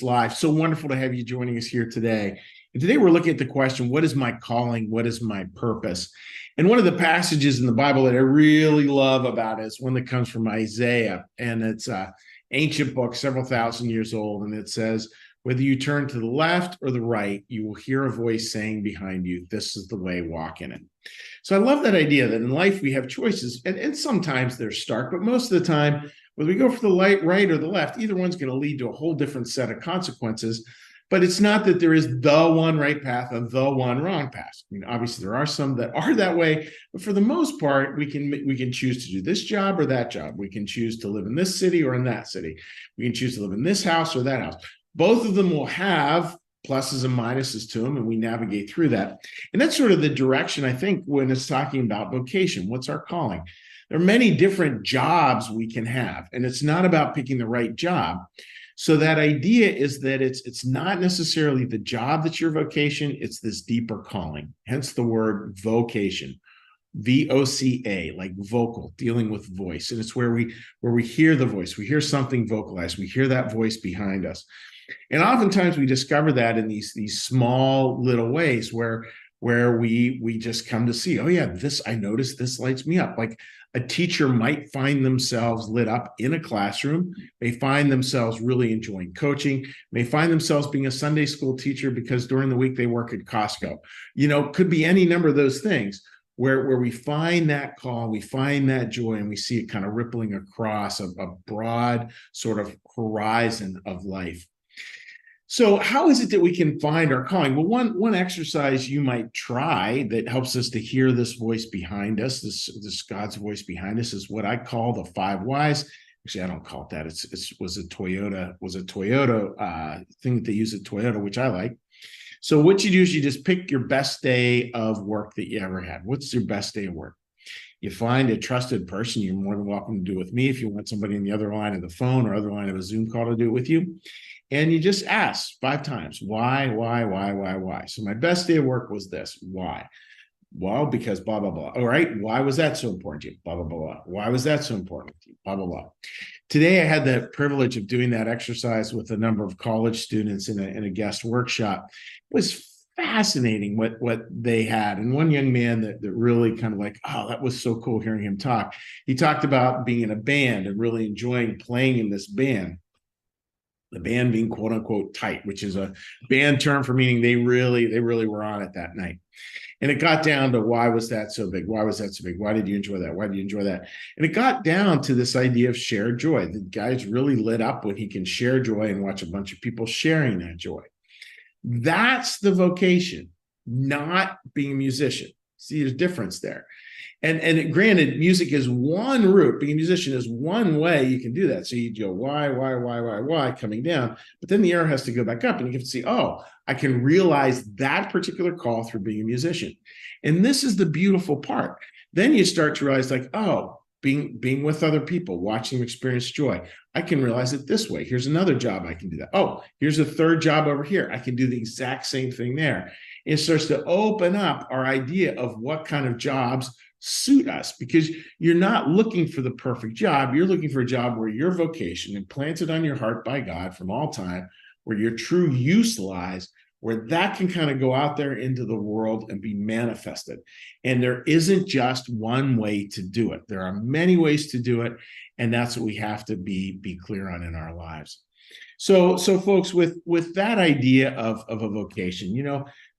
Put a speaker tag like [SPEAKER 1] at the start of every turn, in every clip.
[SPEAKER 1] Live. So wonderful to have you joining us here today. And today we're looking at the question, what is my calling? What is my purpose? And one of the passages in the Bible that I really love about is one that comes from Isaiah. And it's an ancient book, several thousand years old. And it says, whether you turn to the left or the right, you will hear a voice saying behind you, this is the way, walk in it. So I love that idea that in life we have choices. And sometimes they're stark, but most of the time, whether we go for the right or the left, either one's going to lead to a whole different set of consequences. But it's not that there is the one right path and the one wrong path. I mean, obviously there are some that are that way, but for the most part, we can choose to do this job or that job. We can choose to live in this city or in that city. We can choose to live in this house or that house. Both of them will have pluses and minuses to them, and we navigate through that. And that's sort of the direction, I think, when it's talking about vocation. What's our calling? There are many different jobs we can have, and it's not about picking the right job. So that idea is that it's not necessarily the job that's your vocation, it's this deeper calling, hence the word vocation. VOCA, like vocal, dealing with voice. And it's where we hear the voice, we hear something vocalized, we hear that voice behind us. And oftentimes we discover that in these small little ways where we just come to see, oh yeah, this, I noticed this lights me up. Like a teacher might find themselves lit up in a classroom, may find themselves really enjoying coaching, may find themselves being a Sunday school teacher because during the week they work at Costco. Could be any number of those things where we find that call, we find that joy, and we see it kind of rippling across a broad sort of horizon of life. So how is it that we can find our calling? Well, one exercise you might try that helps us to hear this voice behind us, this God's voice behind us, is what I call the 5 whys. Actually, I don't call it that. It was a Toyota thing that they use at Toyota, which I like. So what you do is you just pick your best day of work that you ever had. What's your best day of work? You find a trusted person. You're more than welcome to do it with me if you want somebody on the other line of the phone or other line of a Zoom call to do it with you. And you just ask 5 times, why? So my best day of work was this. Why? Well, because blah, blah, blah. All right. Why was that so important to you? Blah, blah, blah. Why was that so important to you? Blah, blah, blah. Today, I had the privilege of doing that exercise with a number of college students in a guest workshop. It was fascinating what they had. And one young man that really kind of like, oh, that was so cool hearing him talk. He talked about being in a band and really enjoying playing in this band. The band being quote unquote tight, which is a band term for meaning they really were on it that night. And it got down to, why was that so big? Why was that so big? Why did you enjoy that? Why did you enjoy that? And it got down to this idea of shared joy. The guy's really lit up when he can share joy and watch a bunch of people sharing that joy. That's the vocation, not being a musician. See, there's a difference there. And granted, music is one route. Being a musician is one way you can do that. So you go, why, coming down. But then the arrow has to go back up and you get to see, oh, I can realize that particular call through being a musician. And this is the beautiful part. Then you start to realize, like, oh, being with other people, watching them experience joy. I can realize it this way. Here's another job I can do that. Oh, here's a third job over here. I can do the exact same thing there. It starts to open up our idea of what kind of jobs suit us, because you're not looking for the perfect job. You're looking for a job where your vocation, implanted on your heart by God from all time, where your true use lies, where that can kind of go out there into the world and be manifested. And there isn't just one way to do it. There are many ways to do it. And that's what we have to be clear on in our lives. So folks, with that idea of a vocation,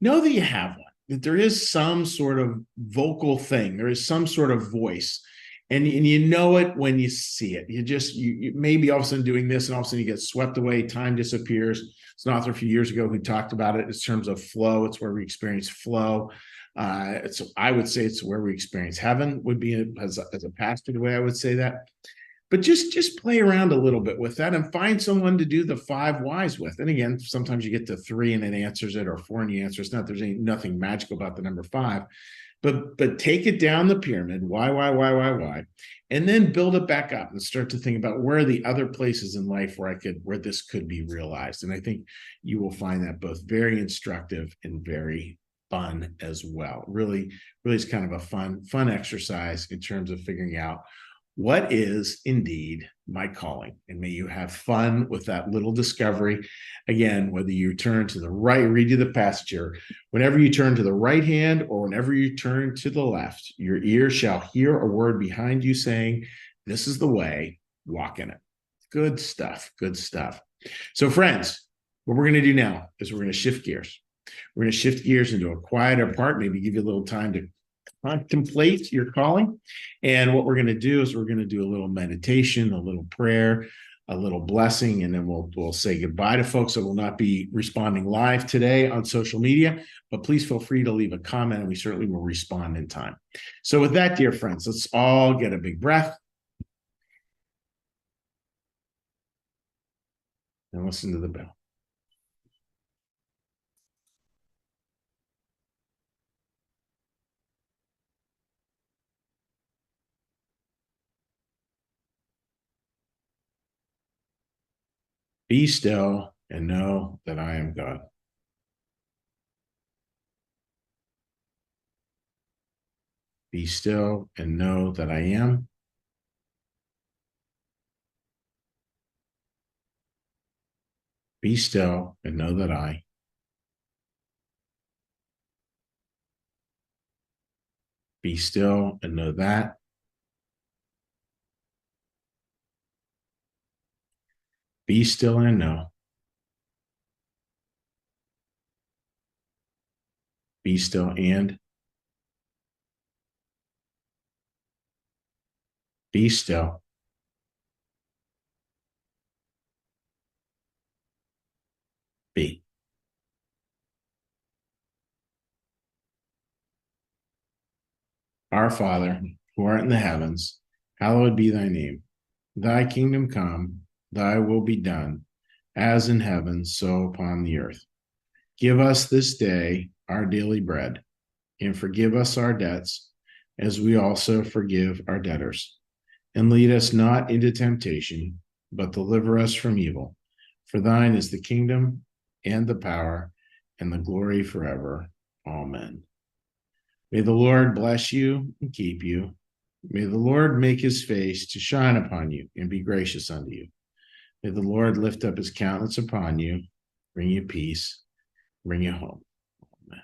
[SPEAKER 1] know that you have one, that there is some sort of vocal thing. There is some sort of voice. And you know it when you see it. You maybe all of a sudden doing this and all of a sudden you get swept away, time disappears. There's an author a few years ago who talked about it in terms of flow. It's where we experience flow. I would say it's where we experience heaven, would be as a pastor, the way I would say that. But just play around a little bit with that and find someone to do the 5 whys with. And again, sometimes you get to 3 and it answers it, or 4 and you answer it's not. There's nothing magical about the number 5. But take it down the pyramid, why, and then build it back up and start to think about where are the other places in life where this could be realized. And I think you will find that both very instructive and very fun as well. Really is kind of a fun exercise in terms of figuring out What is indeed my calling? And may you have fun with that little discovery. Again, whether you turn to the right, read you the passage here, whenever you turn to the right hand or whenever you turn to the left, your ear shall hear a word behind you saying, "This is the way, walk in it." Good stuff. Good stuff. So, friends, what we're going to do now is we're going to shift gears. We're going to shift gears into a quieter part, maybe give you a little time to contemplate your calling. And what we're going to do is we're going to do a little meditation, a little prayer, a little blessing, and then we'll say goodbye to folks that will not be responding live today on social media. But please feel free to leave a comment, and we certainly will respond in time. So with that, dear friends, let's all get a big breath and listen to the bell. Be still and know that I am God. Be still and know that I am. Be still and know that I. Be still and know that. Be still and know. Be still and. Be still. Be. Our Father, who art in the heavens, hallowed be thy name. Thy kingdom come, thy will be done, as in heaven, so upon the earth. Give us this day our daily bread, and forgive us our debts, as we also forgive our debtors. And lead us not into temptation, but deliver us from evil. For thine is the kingdom, and the power, and the glory forever. Amen. May the Lord bless you and keep you. May the Lord make his face to shine upon you and be gracious unto you. May the Lord lift up his countenance upon you, bring you peace, bring you home. Amen.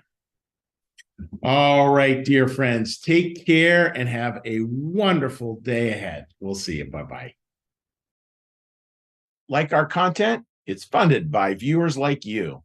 [SPEAKER 1] All right, dear friends, take care and have a wonderful day ahead. We'll see you. Bye-bye. Like our content? It's funded by viewers like you.